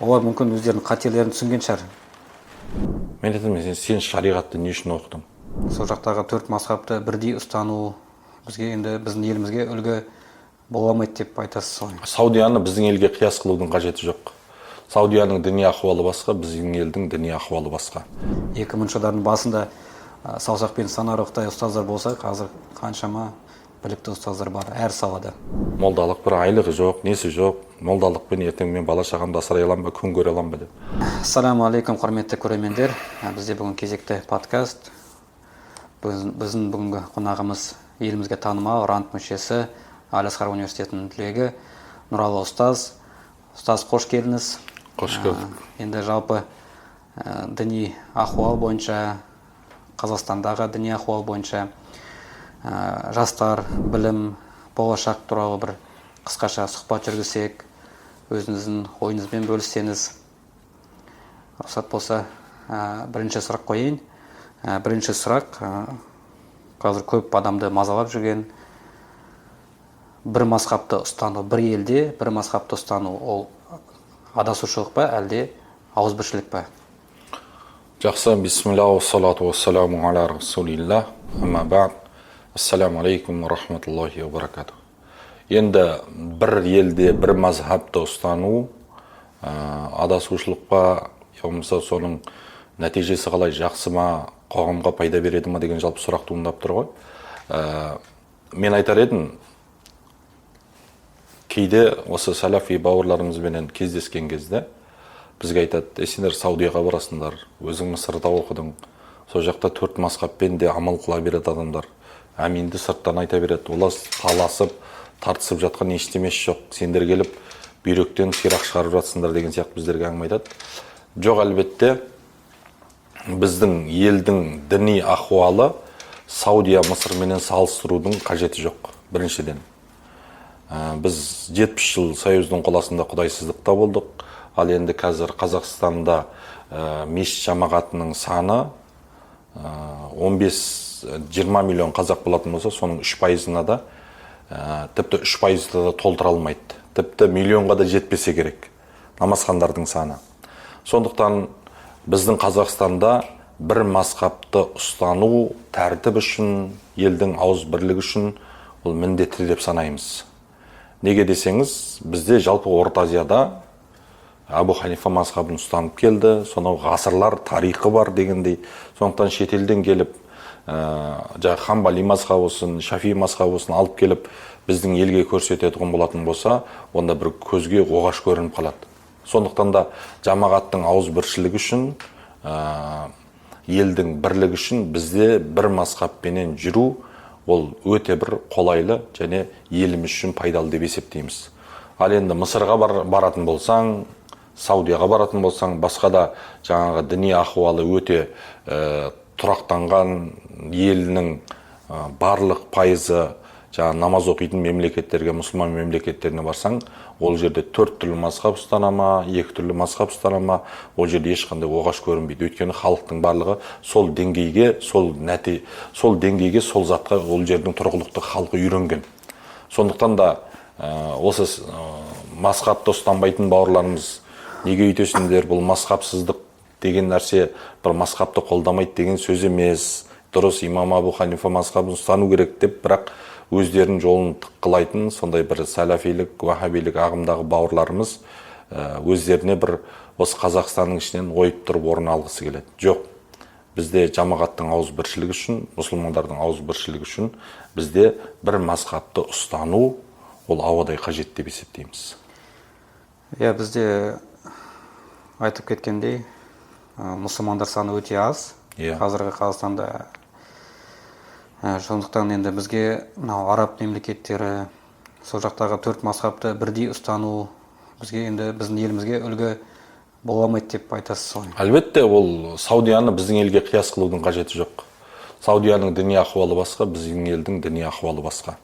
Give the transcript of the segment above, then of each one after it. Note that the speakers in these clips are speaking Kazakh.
олар мүмкін өздерінің қателерін түсінген шығар. Мен айтамын, сен шариғатты не үшін оқыдың? Сол жақтағы 4 мазхабты бірдей ұстану бізге енді біздің елімізге үлгі бола алмайды деп айтасыз ғой. Саудияны біздің елге қияс қылудың қажеті жоқ. Саудияның діни ахуалы басқа, біздің елдің діни ахуалы басқа. 2000 жылдардың басында саусақпен санарлықтай ұстаздар болса, қазір қаншама білікті ұстаздар бар әр салада. Молдалық бір айлығы жоқ, несі жоқ. Молдалықпен ертең мен бала шағамды асырай аламын ба, күн көре аламын ба деп. Ассаламу алейкум, құрметті көрермендер. Бізде бүгін кезекті подкаст. Біздің бүгінгі қонағымыз елімізге танымал рант мүшесі, Аль-Азхар университетінің түлегі Нұралы ұстаз. Ұстаз, қош келдіңіз. Қош келдік. Енді жалпы діни ахуал бойынша, Қазақстандағы діни ахуал бойынша жастар, білім, болашақ туралы бір қысқаша сұхбат жүргізсек, өзіңіздің ойыңызбен бөліссеңіз. Рұқсат болса, бірінші сұрақ қойайын. Бірінші сұрақ, қазір көп адамды мазалап жүрген бір мазхабты ұстану, бір елде бір мазхабты ұстану, ол адасушылық па, әлде ауызбіршілік па? Жақсы, бисмилlah, салату вассаламу аля расулилlah, амма ба'д. Ассаламу алейкум ва рахматуллахи ва баракату. Енді бір елде бір мазхабты ұстану адасушылық па, болмаса соның нәтижесі қалай, жақсы ма, қоғамға пайда береді ма деген жалпы сұрақ туындап тұр ғой. Мен айтар едім, кейде осы сәләфи бауырларымызбенен кездескен кезде бізге айтады, сендер Саудияға барасыңдар, өзің Мысырда оқыдың, сол жақта 4 мазхабпен де амал қыла береді адамдар, әминді сырттан айта береді, олар таласып тартысып жатқан ештемесі жоқ, сендер келіп бүйректен сирақ шығарып жатсыңдар деген сияқты біздерге әңгіме айтады. Жоқ, әлбетте біздің елдің діни ахуалы Саудия, Мысырменен салыстырудың қажеті жоқ. Біріншіден, біз 70 жыл Союздың қол астында құдайсыздықта болдық, ал енді қазір Қазақстанда мешіт жамағатының саны 15-20 миллион қазақ болатын болса, соның 3%-ына да тіпті 3%-ды да толтыра алмайды. Тіпті миллионға да жетпесе керек намазхандардың саны. Сондықтан біздің Қазақстанда бір мазхабты ұстану тәртіп үшін, елдің ауыз бірлігі үшін ол міндетті деп санаймыз. Неге десеңіз, бізде жалпы Орта Азияда Абу Ханифа мазхабын ұстанып келді, сонау ғасырлар тарихы бар дегендей. Сондықтан шетелден келіп, Хамбали мазхабы болсын, Шафи мазхабы болсын алып келіп, біздің елге көрсететін болатын болса, онда бір көзге оғаш көрініп қалады. Сондықтан да жамағаттың ауызбіршілігі үшін, елдің бірлігі үшін бізде бір мазхабпенен жүру ол өте бір қолайлы және еліміз үшін пайдалы деп есептейміз. Ал енді Мысырға баратын болсаң, Саудияға баратын болсаң, басқа да жаңағы діни ахуалы өте тұрақтанған елінің барлық пайызы жаңа намаз оқитын мемлекеттерге, мұсылман мемлекеттеріне барсаң, ол жерде 4 түрлі мазхаб ұстанама, 2 түрлі мазхаб ұстанама, ол жерде ешқандай оғаш көрінбейді. Өйткені халықтың барлығы сол деңгейге, сол деңгейге, сол затқа ол жердің тұрғылықты халқы үйренген. Сондықтан да осы мазхабты ұстанбайтын бауырларымыз неге үйтесіңдер, бұл мазхабсыздық деген нәрсе бір мазхабты қолдамайды деген сөз емес. Дұрыс, имам Абу Ханифа мазхабын ұстану керек деп, бірақ өздерінің жолын тыққылайтын сондай бір сәләфилік, уахабилік ағымдағы бауырларымыз өздеріне бір осы Қазақстанның ішінен ойып тұрып орын алғысы келеді. Жоқ, бізде жамағаттың ауызбіршілігі үшін, мұсылмандардың ауызбіршілігі үшін бізде бір мазхабты ұстану ол ауадай қажет деп есептейміз. Бізде айтып кеткендей, мұсылмандар саны өте аз. Қазіргі Қазақстанда. Сондықтан енді бізге араб мемлекеттері, сол жақтағы 4 мазхабты бірдей ұстану бізге енді біздің елімізге үлгі бола алмайды деп айтасыз ғой. Әлбетте, ол Саудияны біздің елге қияс қылудың қажеті жоқ. Саудияның діни ахуалы басқа, біздің елдің діни ахуалы басқа.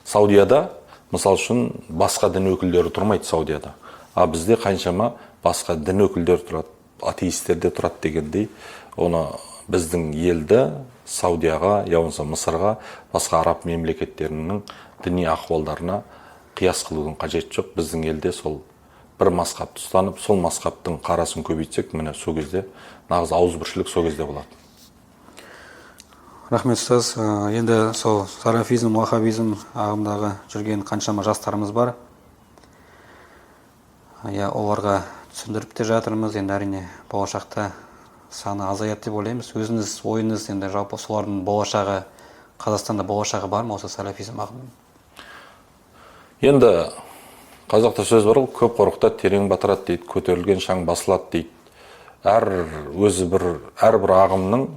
Саудияда, мысал үшін, басқа дін өкілдері тұрмайды Саудияда. А бізде қаншама басқа дін өкілдері тұрады, атеисттер де тұрады дегендей, оны біздің елді Саудияға, яғни Мысырға, басқа араб мемлекеттерінің діни ахуалдарына қияс қылудың қажеті жоқ. Біздің елде сол бір мазхабты ұстанып, сол мазхабтың қарасын көбейтсек, міне сол кезде нағыз ауызбіршілік сол кезде болады. Рахмет ұстаз. Енді сол салафизм, уахабизм ағымдағы жүрген қаншама жастарымыз бар. Оларға түсіндіріп те жатырмыз. Енді әрине болашақта саны азаяды деп ойлаймыз. Өзіңіз ойыңыз, енді жалпы солардың болашағы, Қазақстанда болашағы бар ма осы салафизм ағымының? Енді қазақта сөз бар ғой, көп қорқытады, терең батырады дейді, көтерілген шаң басылады дейді. Әрбір ағымның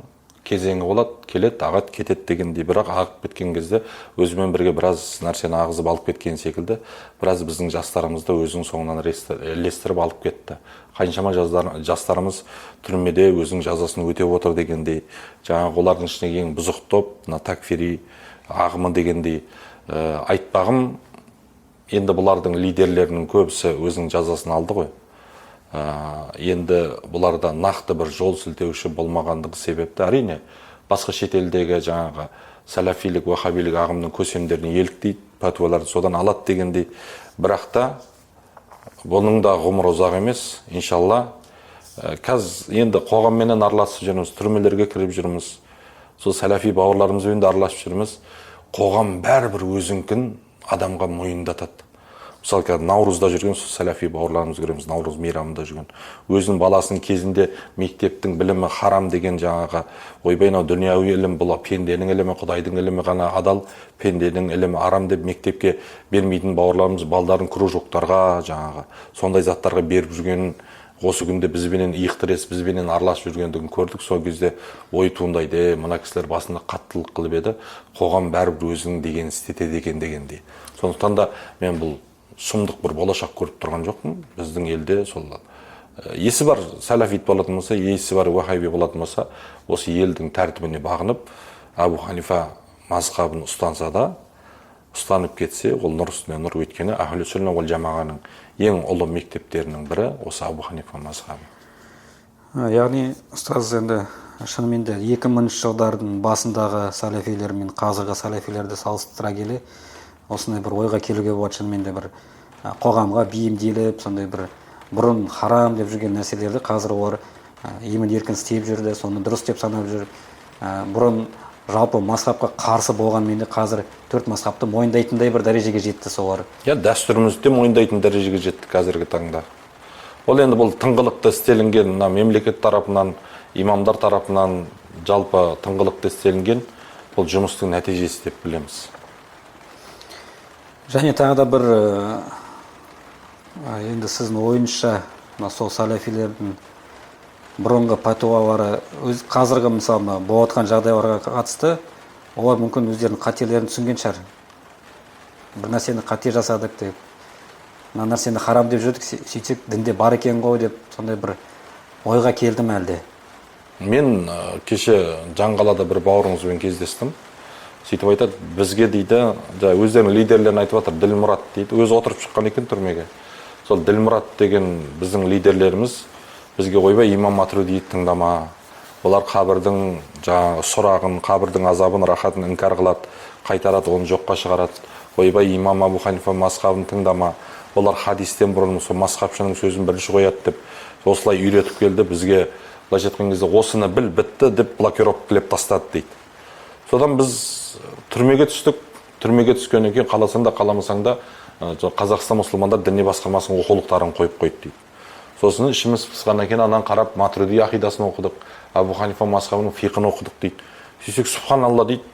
кезеңі болады, келеді, ағады, кетеді дегендей, бірақ ағып кеткен кезде өзімен бірге біраз нәрсені ағызып алып кеткен секілді, біраз біздің жастарымызды өзінің соңынан ілестіріп алып кетті. Қаншама жастарымыз түрмеде өзінің жазасын өтеп отыр дегендей, жаңағы олардың ішіндегі ең бұзық топ, такфири ағымы дегендей айтпағым, енді бұлардың лидерлерінің көбісі өзінің жазасын алды ғой. Енді бұларда нақты бір жол сілтеуші болмағандығы себепті, әрине басқа шетелдегі жаңағы сәләфилік, уахабилік ағымның көсемдеріне еліктейді, пәтуаларды содан алады дегендей, бірақ та бұның да ғұмыры ұзақ емес, иншалла. Қазір енді қоғамменен араласып жүрміз, түрмелерге кіріп жүрміз, сол сәләфи бауырларымызбен де араласып жүрміз. Қоғам бәрібір өзінкін адамға мойындатады. Мысалы, Наурызда жүрген сәләфи бауырларымыз көреміз, Наурыз мейрамында жүрген. Өзінің баласының кезінде мектептің білімі харам деген жаңағы ойбайнау дүнияуи ілім, бұл пенденің ілімі, Құдайдың ілімі ғана адал, пенденің ілімі арам деп мектепке бермейтін бауырларымыз балдарын кружоктарға, жаңағы сондай заттарға беріп жүргенін, осы күнде бізбенен иықтырес, бізбенен араласып жүргендігін көрдік. Сол кезде ой туындайды, мына кісілер басында қаттылық қылып еді, қоғам бәрібір өзінің деген істетеді екен дегендей. Сондықтан да мен бұл сұмдық бір болашақ көріп тұрған жоқпын. Біздің елде сол есі бар сәләфит болатын болса, есі бар уахаби болатын болса, осы елдің тәртібіне бағынып, Абу Ханифа мазхабын ұстанса да, ұстанып кетсе, ол нұр үстіне нұр, өйткені Ахлу сүнна уал жамағаның ең ұлы мектептерінің бірі осы Абу Ханифа мазхабы. Яғни ұстаз, енді шынымен де 2000 жылдардың басындағы сәләфилер мен қазіргі сәләфилерді салыстыра келе, осындай бір ойға келуге болады, шынымен де бір қоғамға бейімделіп, сондай бір бұрын харам деп жүрген нәрселерді қазір олар емін еркін істеп жүрді, соны дұрыс деп санап жүр. Бұрын жалпы мазхабқа қарсы болғанмен де қазір төрт мазхабты мойындайтындай бір дәрежеге жетті солар. Дәстүрімізді мойындайтын дәрежеге жетті қазіргі таңда. Ол енді бұл тыңғылықты істелінген, мемлекет тарапынан, имамдар тарапынан жалпы тыңғылықты істелінген бұл жұмыстың нәтижесі деп білеміз. Және тағы да бір енді сіздің ойыңызша сол сәләфилердің бұрынғы пәтуалары қазіргі мысалы болып жатқан жағдайларға қатысты, олар мүмкін өздерінің қателерін түсінген шығар. Бір нәрсені қате жасадық деп, мына нәрсені харам деп жүрдік, сөйтсек дінде бар екен ғой деп, сондай бір ойға келдім әлде. Мен кеше Жаңғалада бір бауырыңызбен кездестім. Сөйтіп айтады, бізге дейді, өздерінің лидерлерін айтып жатыр, Ділмұрат дейді, өзі отырып шыққан екен түрмеге. Сол Ділмұрат деген біздің лидерлеріміз бізге ойбай имам Матридиді тыңдама, олар қабірдің жаңағы сұрағын, қабірдің азабын, рахатын инкар қылады, қайтарады, оны жоққа шығарады. Ойбай имам Абу Ханифа мазхабын тыңдама, олар хадистен бұрын сол мазхабшының сөзін бірінші қояды деп, осылай үйретіп келді бізге. Былайша айтқан кезде осыны біл, бітті деп блокировкалеп тастады дейді. Содан біз түрмеге түстік. Түрмеге түскеннен кейін қаласаң да қаламасаң да Қазақстан мұсылмандар діни басқармасының оқулықтарын қойып қойды дейді. Сосын ішіміз пысқаннан кейін анан қарап Матриди ақидасын оқыдық, Абу Ханифа мазхабының фиқын оқыдық дейді. Сөйтсек субханалла дейді,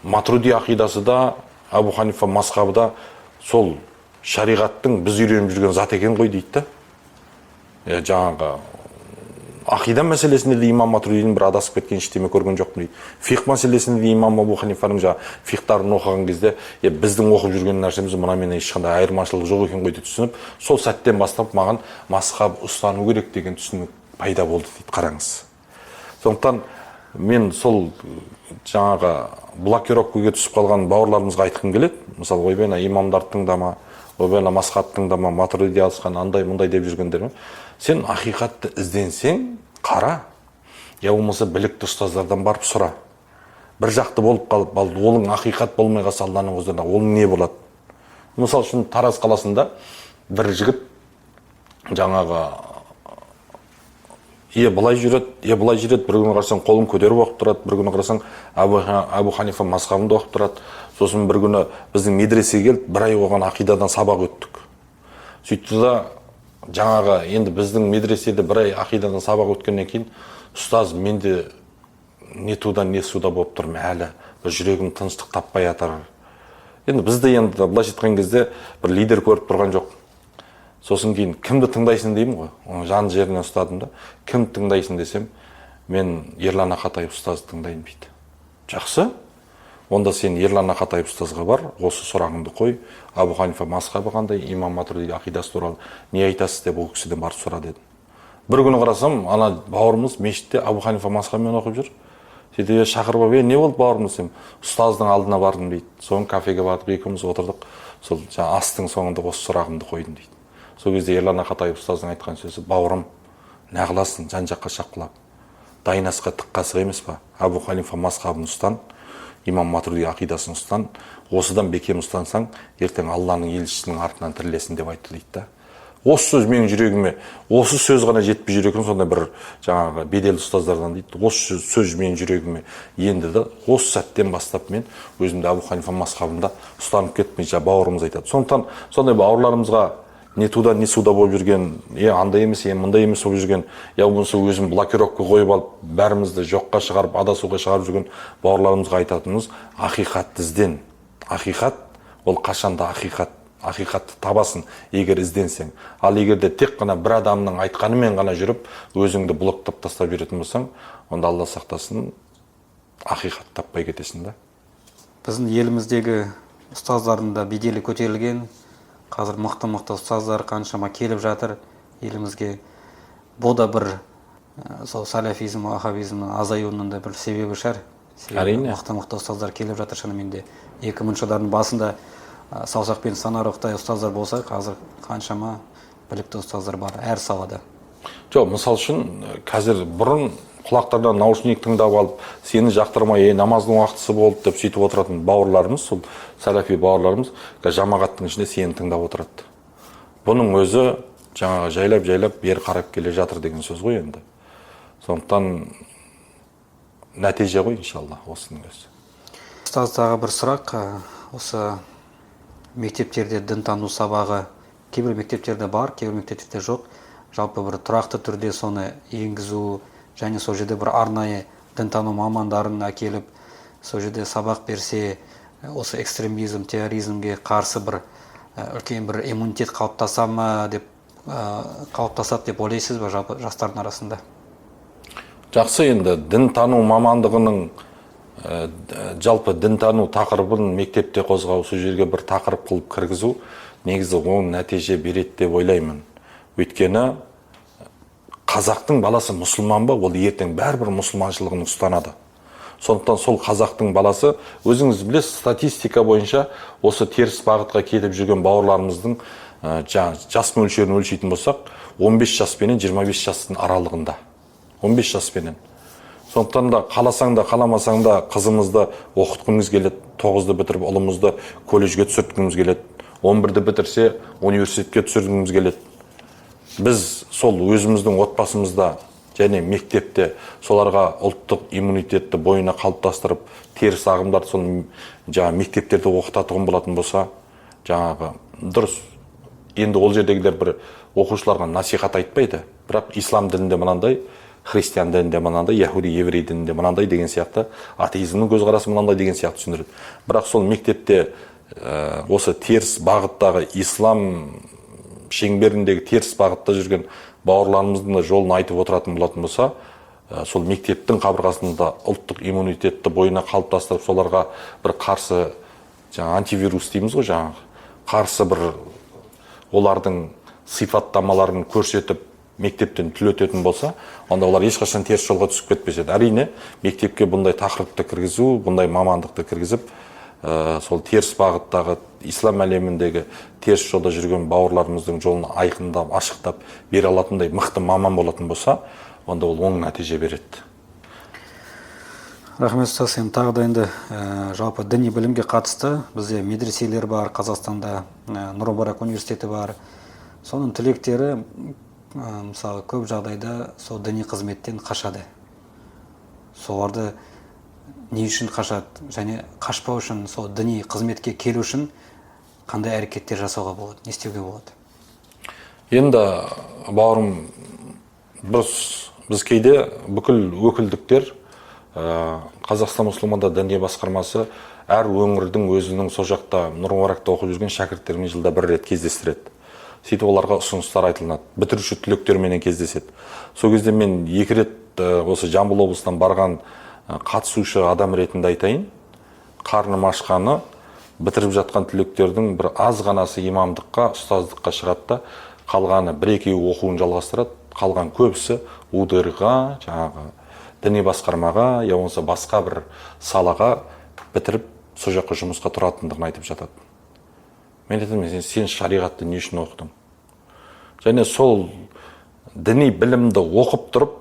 Матриди ақидасы да, Абу Ханифа мазхабы да сол шариғаттың біз үйреніп жүрген зат екен ғой дейді. Жаңағы ақида мәселесінде де имам Матридидің бір адасып кеткен ештеме көрген жоқпын дейді. Фиқ мәселесінде де имам Абу Ханифаның фиқтарын оқыған кезде біздің оқып жүрген нәрсеміз мұнамен ешқандай айырмашылық жоқ екен ғой деп түсініп, сол сәттен бастап маған мазхаб ұстану керек деген түсінік пайда болды дейді, қараңыз. Сондықтан мен сол жаңағы блокировкаға түсіп қалған бауырларымызға айтқым келеді. Мысалы, ойбайна имамдарды тыңдама, ойбайна мазхабты тыңдама, Матриди алысқан андай мұндай деп жүргендер. Сен ақиқатты ізденсең, қара, я болмаса білікті ұстаздардан барып сұра. Бір жақты болып қалып, олың ақиқат болмай қалса Алланың өзіне, ол не болады? Мысалы үшін Тараз қаласында бір жігіт жаңағы былай жүреді, былай жүреді, бір күні қарасаң қолын көтеріп оқып тұрады, бір күні қарасаң Абу Ханифа мазхабында оқып тұрады. Сосын бір күні біздің медресеге келіп, бір ай оған ақидадан сабақ өттік. Сөйтті да жаңағы енді біздің медреседе бір ай ақидадан сабақ өткеннен кейін, ұстаз, менде не туда, не суда болып тұрмын әлі, бір жүрегім тыныштық таппай жатыр. Енді бізде енді былайша айтқан кезде бір лидер көріп тұрған жоқ. Сосын кейін кімді тыңдайсың деймін ғой, оны жан жерінен ұстадым да, кімді тыңдайсың десем, мен Ерлан Ақатаев ұстазды тыңдаймын дейді. Жақсы, онда сен Ерлан Ақатаев ұстазға бар, осы сұрағыңды қой, Абу Ханифа мазхабы қандай, имам Матуриди ақидасы туралы не айтасыз деп ол кісіден барып сұра дедім. Бір күні қарасам, ана бауырымыз мешітте Абу Ханифа мазхабымен оқып жүр. Сөйтіп шақырып алып, не болды бауырым десем, ұстаздың алдына бардым дейді. Соң кафеге бардық, екеуміз отырдық. Сол астың соңында осы сұрағымды қойдым дейді. Сол кезде Ерлан Ақатаев ұстаздың айтқан сөзі, бауырым, не қыласың, жан жаққа шапқылап. Дайын асқа тық қасық емес па? Абу Ханифа мазхабын ұстан, имам Матуриди ақидасын ұстан, осыдан бекем ұстансаң, ертең Алланың елшісінің артынан тірілесің деп айтты дейді да. Осы сөз менің жүрегіме, осы сөз ғана жетпей жүр екен, сонда бір жаңағы беделді ұстаздардан дейді. Осы сөз менің жүрегіме енді да, осы сәттен бастап мен өзімді Абу Ханифа мазхабында ұстанып кеттім, бауырымыз айтады. Сондықтан сондай бауырларымызға не туда, не суда болып жүрген, андай емес, мындай емес болып жүрген, болмаса өзім блокировка қойып алып, бәрімізді жоққа шығарып, адасуға шығарып жүрген бауырларымызға айтатынымыз, ақиқатты ізден. Ақиқат ол қашанда ақиқат. Ақиқатты табасын, егер ізденсең. Ал егерде тек қана бір адамның айтқанымен ғана жүріп, өзіңді блоктап тастап жүретін болсаң, онда Алла сақтасын, ақиқат таппай кетесің да. Біздің еліміздегі ұстаздардың да беделі көтерілген, қазір мықты ұстаздар қаншама келіп жатыр елімізге. Бұл да бір сол салафизм, ваххабизмнің азаюының да бір себебі шығар. Әрине. Мықты ұстаздар келіп жатыр шынымен де. 2000 жылдардың басында саусақпен санарлықтай ұстаздар болса, қазір қаншама білікті ұстаздар бар әр салада. Жоқ, мысал үшін, қазір бұрын құлақтардан наушник тыңдап алып, сені жақтырмай, намаздың уақытысы болды деп сөйтіп отыратын бауырларымыз, сол сәләфи бауырларымыз, жамағаттың ішінде сені тыңдап отырады. Бұның өзі жаңағы жайлап бері қарап келе жатыр деген сөз ғой енді. Сондықтан нәтиже ғой иншалла осының өзі. Ұстаздағы бір сұрақ, осы мектептерде дінтану сабағы кейбір мектептерде бар, кейбір мектептерде жоқ. Жалпы бір тұрақты түрде соны енгізу және сол жерде бір арнайы дінтану мамандарын әкеліп, сол жерде сабақ берсе, осы экстремизм, терроризмге қарсы бір үлкен бір иммунитет қалыптасады деп ойлайсыз ба жалпы жастардың арасында? Жақсы, енді дінтану мамандығының жалпы дінтану тақырыбын мектепте қозғау, сол жерге бір тақырып қылып кіргізу негізі оң нәтиже береді деп ойлаймын. Өйткені қазақтың баласы мұсылман ба, ол ертең бәрібір мұсылманшылығын ұстанады. Сондықтан сол қазақтың баласы, өзіңіз білесіз, статистика бойынша осы теріс бағытқа кетіп жүрген бауырларымыздың жас мөлшерін өлшейтін болсақ, 15 жас пенен 25 жастың аралығында. 15 жас пенен. Сондықтан да қаласаң да қаламасаң да қызымызды оқытқымыз келеді, 9-ды бітіріп ұлымызды колледжге түсірткіміз келеді, 11-ді бітірсе университетке түсірткіміз келеді. Біз сол өзіміздің отбасымызда және мектепте соларға ұлттық иммунитетті бойына қалыптастырып, теріс ағымдарды сол мектептерде оқытатығын болатын болса, жаңағы дұрыс. Енді ол жердегілер бір оқушыларға насихат айтпайды, бірақ ислам дінінде мынандай, христиан дінінде мынандай, яхуди, еврей дінінде мынандай деген сияқты, атеизмнің көзқарасы мынандай деген сияқты түсіндіреді. Бірақ сол мектепте осы теріс бағыттағы ислам шеңберіндегі теріс бағытта жүрген бауырларымыздың да жолын айтып отыратын болатын болса, сол мектептің қабырғасында ұлттық иммунитетті бойына қалыптастырып, соларға бір қарсы антивирус дейміз ғой, қарсы бір олардың сипаттамаларын көрсетіп мектептен түлететін болса, онда олар ешқашан теріс жолға түсіп кетпес еді. Әрине, мектепке бұндай тақырыпты кіргізу, бұндай мамандықты кіргізіп, сол теріс бағыттағы ислам әлеміндегі теріс жолда жүрген бауырларымыздың жолын айқындап, ашықтап бере алатындай мықты маман болатын болса, онда ол оң нәтиже береді. Рахмет ұстаз, тағы да енді жалпы діни білімге қатысты бізде медреселер бар, Қазақстанда Нұр Мүбарак университеті бар, соның түлектері мысалы көп жағдайда сол діни қызметтен қашады. Соларды не үшін қашады және қашпау үшін сол діни қызметке келу үшін қандай әрекеттер жасауға болады, не істеуге болады? Енді бауырым, біз кейде бүкіл өкілдіктер Қазақстан мұсылмандар діни басқармасы әр өңірдің өзінің сол жақта Нұр Мүбаракта оқып жүрген шәкірттерімен жылда бір рет кездестіреді. Сөйтіп оларға ұсыныстар айтылынады, бітіруші түлектерменен кездеседі. Сол кезде мен 2 рет осы Жамбыл облысынан барған қатысушы адам ретінде айтайын, қарным ашқаны бітіріп жатқан түлектердің бір аз ғанасы имамдыққа, ұстаздыққа шығады да, қалғаны 1-2 оқуын жалғастырады, қалған көбісі УДР-ға, жаңағы діни басқармаға, я болмаса басқа бір салаға бітіріп, сол жаққа жұмысқа тұратындығын айтып жатады. Мен айтамын, сен шариғатты не үшін оқыдың? Және сол діни білімді оқып тұрып,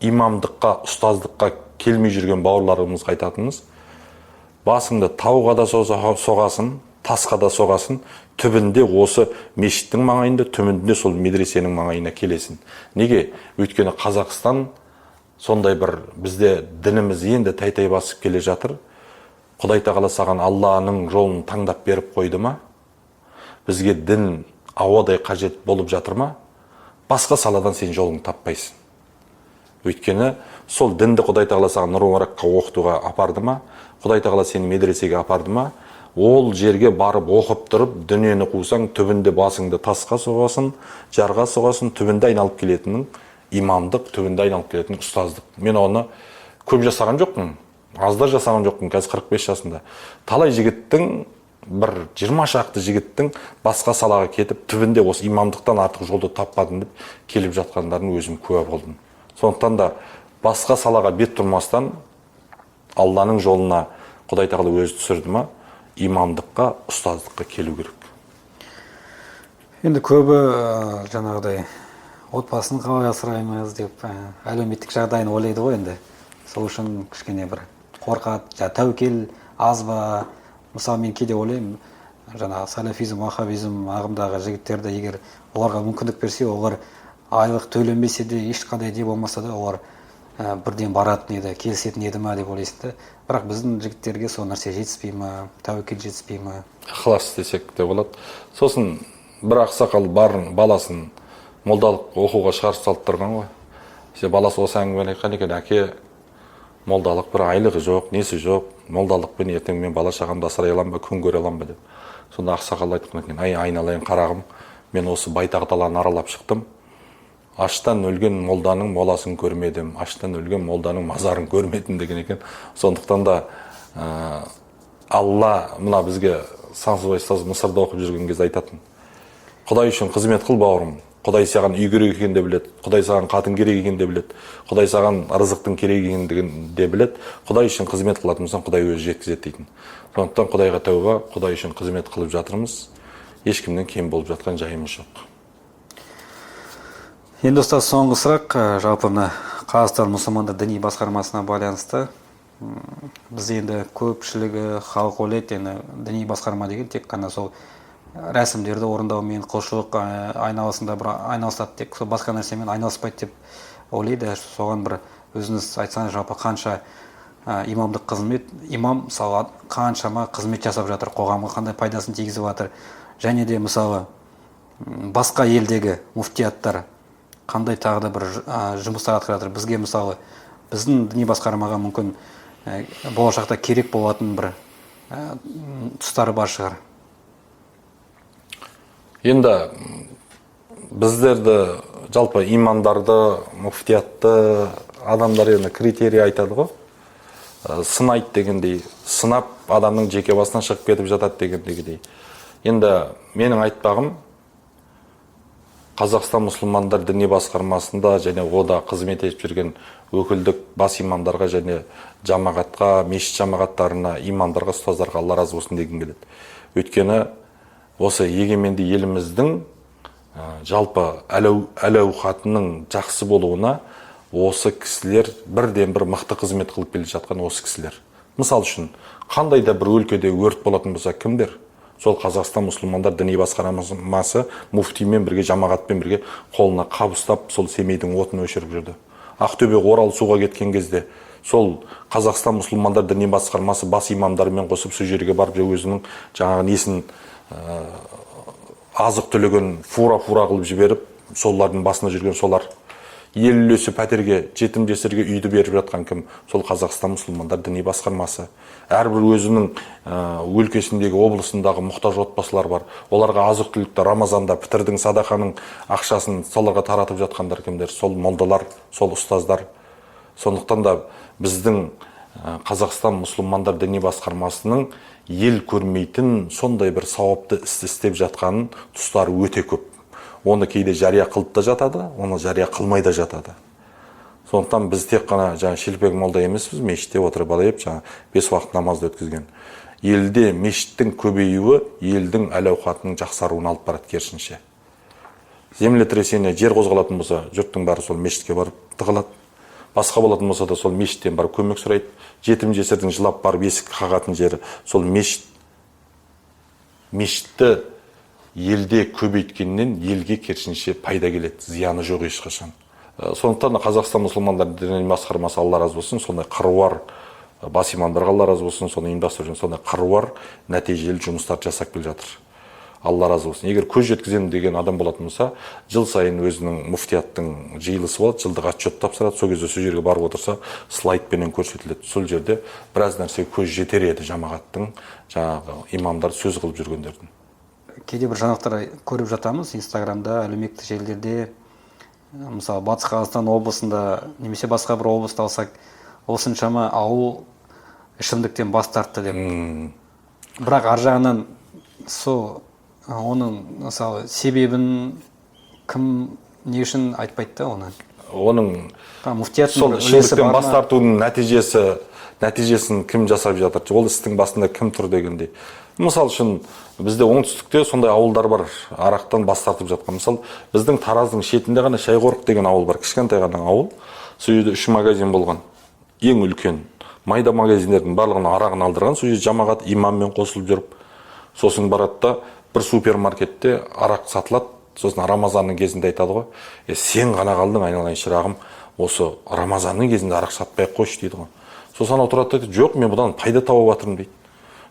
имамдыққа, ұстаздыққа келмей жүрген бауырларымызға айтатынымыз, басыңды тауға да соғасын, тасқа да соғасын, түбінде осы мешіттің маңайында, түбінде сол медресенің маңайына келесін. Неге? Өйткені Қазақстан сондай бір бізде дініміз енді тай-тай басып келе жатыр. Құдай тағала саған Алланың жолын таңдап беріп қойды ма? Бізге дін ауадай қажет болып жатыр ма? Басқа саладан сен жолың таппайсың. Өйткені сол дінді Құдай тағала саған Нұр Мүбаракқа оқытуға апарды ма? Құдай тағала сені медресеге апарды ма? Ол жерге барып оқып тұрып, дүниені қусаң, түбінде басыңды тасқа соғасын, жарға соғасын, түбінде айналып келетінің имамдық, түбінде айналып келетін ұстаздық. Мен оны көп жасаған жоқпын, азда жасаған жоқпын, қазір 45 жасында. Талай жігіттің, бір 20 шақты жігіттің басқа салаға кетіп, түбінде осы имамдықтан артық жолды таппадым деп келіп жатқандарын өзім куә болдым. Сондықтан да басқа салаға бет тұрмастан Алланың жолына Құдай тағала өзі түсірді ма, имамдыққа, ұстаздыққа келу керек. Енді көбі жаңағыдай отбасын қалай асыраймыз деп әлеуметтік жағдайын ойлайды ғой енді. Сол үшін кішкене бір қорқады, тәуекел аз ба? Мысалы мен кейде ойлаймын, жаңағы салафизм, ваххабизм ағымдағы жігіттерді егер оларға мүмкіндік берсе, олар айлық төленбесе де, ешқандай де болмаса да, олар бірден баратын еді, келісетін еді ма деп ойлайсың да. Бірақ біздің жігіттерге сол нәрсе жетіспей ма, тәуекел жетіспей ма? Ықылас десек те болады. Сосын бір ақсақал барын баласын молдалық оқуға шығарып салып тұрған ғой. Баласы осы әңгімені айтқан екен, әке, молдалық бір айлығы жоқ, несі жоқ, молдалықпен ертең мен бала шағамды асырай аламын ба, күн көре аламын ба деп. Сонда ақсақал айтқан екен, айналайын қарағым, мен осы байтақ даланы аралап шықтым. Аштан өлген молданың моласын көрмедім, аштан өлген молданың мазарын көрмедім деген екен. Сондықтан да Алла мына бізге Сансызбай ұстаз Мысырда оқып жүрген кезде айтатын. Құдай үшін қызмет қыл, бауырым. Құдай саған үй керек екен де біледі, Құдай саған қатын керек екен де біледі, Құдай саған рызықтың керек екендігін де біледі. Құдай үшін қызмет қылатын болсаң, Құдай өзі жеткізеді дейтін. Сондықтан Құдайға тәуба, Құдай үшін қызмет қылып жатырмыз. Ешкімнен кем болып жатқан жайымыз жоқ. Енді ұстаз, соңғы сұрақ, жалпы мына Қазақстан мұсылмандар діни басқармасына байланысты. Біз енді көпшілігі халық ойлайды, енді діни басқарма деген тек қана сол рәсімдерді орындаумен, құлшылық айналасында бір айналысады, тек сол басқа нәрсемен айналыспайды деп ойлайды. Соған бір өзіңіз айтсаңыз, жалпы қанша имамдық қызмет, имам мысалы қаншама қызмет жасап жатыр, қоғамға қандай пайдасын тигізіп жатыр, және де мысалы басқа елдегі муфтияттар қандай тағы да бір жұмыстар атқарып жатыр. Бізге мысалы біздің діни басқармаға мүмкін болашақта керек болатын бір тұстары бар шығар. Енді біздерді жалпы имамдарды, муфтиятты адамдар енді критерий айтады ғой. Сынайды дегендей, сынап адамның жеке басынан шығып кетіп жатады дегендей. Енді менің айтпағым, Қазақстан мұсылмандар діни басқармасында және ода қызмет етіп жүрген өкілдік бас имамдарға және жамағатқа, мешіт жамағаттарына, имамдарға, ұстаздарға Алла разы болсын дегім келеді. Өйткені осы егеменді еліміздің жалпы әл-ауқатының жақсы болуына осы кісілер бірден бір мықты қызмет қылып келе жатқан осы кісілер. Мысал үшін, қандай да бір өлкеде өрт болатын болса, кімдер? сол Қазақстан мұсылмандар діни басқармасы муфтимен бірге, жамағатпен бірге қолына қап ұстап сол Семейдің отын өшіріп жүрді. Ақтөбе, Орал суға кеткен кезде сол Қазақстан мұсылмандар діни басқармасы бас имамдарымен қосып сол жерге барып өзінің жаңағы несін азық түлігін фура қылып жіберіп, солардың басына жүрген солар. Ел үлесі пәтерге, жетім жесірге үйді беріп жатқан кім? Сол Қазақстан мұсылмандар діни басқармасы. Әрбір өзінің өлкесіндегі, облысындағы мұқтаж отбасылар бар. Оларға азық түлікті Рамазанда пітірдің, садақаның ақшасын соларға таратып жатқандар кімдер? Сол молдалар, сол ұстаздар. Сондықтан да біздің Қазақстан мұсылмандар діни басқармасының ел көрмейтін сондай бір сауапты іс істеп жатқанын тұстары өте көп. Оны кейде жария қылып та жатады, оны жария қылмай да жатады. Сондықтан біз тек қана шелпек молда емеспіз, мешітте отырып алайып, 5 уақыт намазды өткізген. Елде мешіттің көбеюі елдің әл-ауқатының жақсаруына алып барады керісінше. Землетресение, жер қозғалатын болса, жұрттың бәрі сол мешітке барып тығылады. Басқа болатын болса да сол мешіттен барып көмек сұрайды. Жетім жесірдің жылап барып есік қағатын жері сол мешіт. Мешітті елде көбейткеннен елге керісінше пайда келеді, зияны жоқ ешқашан. Сондықтан Қазақстан мұсылмандар діни басқармасы Алла разы болсын, сондай қыруар бас имамдарға Алла разы болсын, соны ұйымдастырып жүрген сондай қыруар нәтижелі жұмыстар жасап келе жатыр. Алла разы болсын. Егер көз жеткіземін деген адам болатын болса, жыл сайын өзінің муфтияттың жиылысы болады, жылдық отчет тапсырады, сол кезде сол жерге барып отырса, слайдпенен көрсетіледі. Сол жерде біраз нәрсе көз жетер еді жамағаттың, жаңағы имамдар сөз қылып жүргендердің. Кейде бір жаңалықтар көріп жатамыз Инстаграмда, әлеуметтік желілерде. Мысалы, Батыс Қазақстан облысында, немесе басқа бір облыста алсақ, осыншама ауыл ішімдіктен бас тартты деп. Бірақ ар жағынан оның мысалы себебін кім не үшін айтпайды да оны? Оның муфтияттың ішімдіктен бас тартудың нәтижесін кім жасап жатыр? Ол істің басында кім тұр дегендей. Мысал үшін бізде оңтүстікте сондай ауылдар бар, арақтан бас тартып жатқан. Мысал біздің Тараздың шетінде ғана Шайқорық деген ауыл бар, кішкентай ғана ауыл. Сол жерде 3 магазин болған. Ең үлкен майда магазиндердің барлығына арағын алдырған. Сол жерде жамағат имаммен қосылып жүріп, сосын барады да бір супермаркетте арақ сатылады. Сосын Рамазанның кезінде айтады ғой, сен ғана қалдың айналайын шырағым, осы Рамазанның кезінде арақ сатпай қойшы дейді ғой. Сосын отырады дейді, жоқ, мен бұдан пайда тауып жатырмын дейді.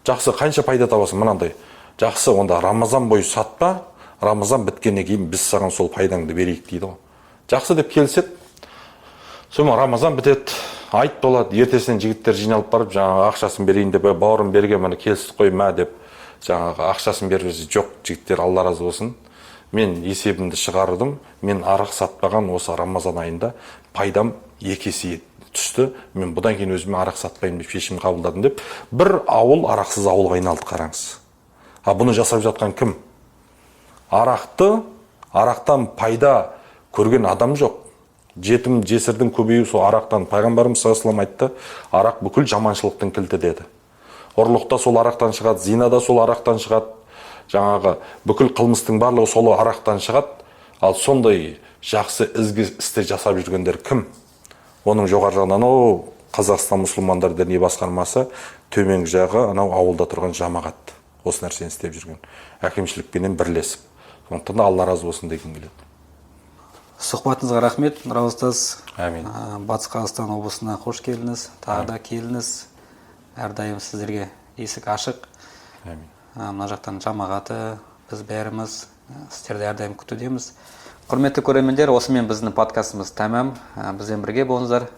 Жақсы, қанша пайда табасың мынандай? Жақсы, онда Рамазан бойы сатпа, Рамазан біткеннен кейін біз саған сол пайдаңды берейік дейді ғой. Жақсы деп келсек, сосын Рамазан бітеді, айт болады, ертесінен жігіттер жиналып барып, жаңағы ақшасын берейін деп, бауырым берген, міне келістік қой ма деп, жаңағы ақшасын беріп, жоқ, жігіттер Алла разы болсын. Мен есебімді шығардым, мен арақ сатпаған осы Рамазан айында пайдам 2 есе түсті, мен бұдан кейін өзіме арақ сатпаймын деп шешім қабылдадым деп, бір ауыл арақсыз ауылға айналды, қараңыз. Бұны жасап жатқан кім? Арақтан пайда көрген адам жоқ. Жетім жесірдің көбеюі сол арақтан. Пайғамбарымыз саллаллаху алейхи айтты, арақ бүкіл жаманшылықтың кілті деді. Ұрлықта сол арақтан шығады, зинада сол арақтан шығады. Жаңағы бүкіл қылмыстың барлығы сол арақтан шығады. Ал сондай жақсы ізгі істер жасап жүргендер кім? Оның жоғары жағынан Қазақстан мұсылмандар діни басқармасы, төменгі жағы анау ауылда тұрған жамағат. Осы нәрсені істеп жүрген. Әкімшілікпенен бірлесіп. Сондықтан Алла разы болсын деген келеді. Сұхбатыңызға рахмет, Нұралы ұстаз. Әмин. Батыс Қазақстан облысына қош келдіңіз, тағы да келдіңіз. Әрдайым сіздерге есік ашық. Әмин. Мына жақтан жамағаты, біз бәріміз сіздерді әрдайым күтудеміз. Құрметті көрермендер, осымен біздің подкастымыз тәмам. Бізбен бірге болыңыздар.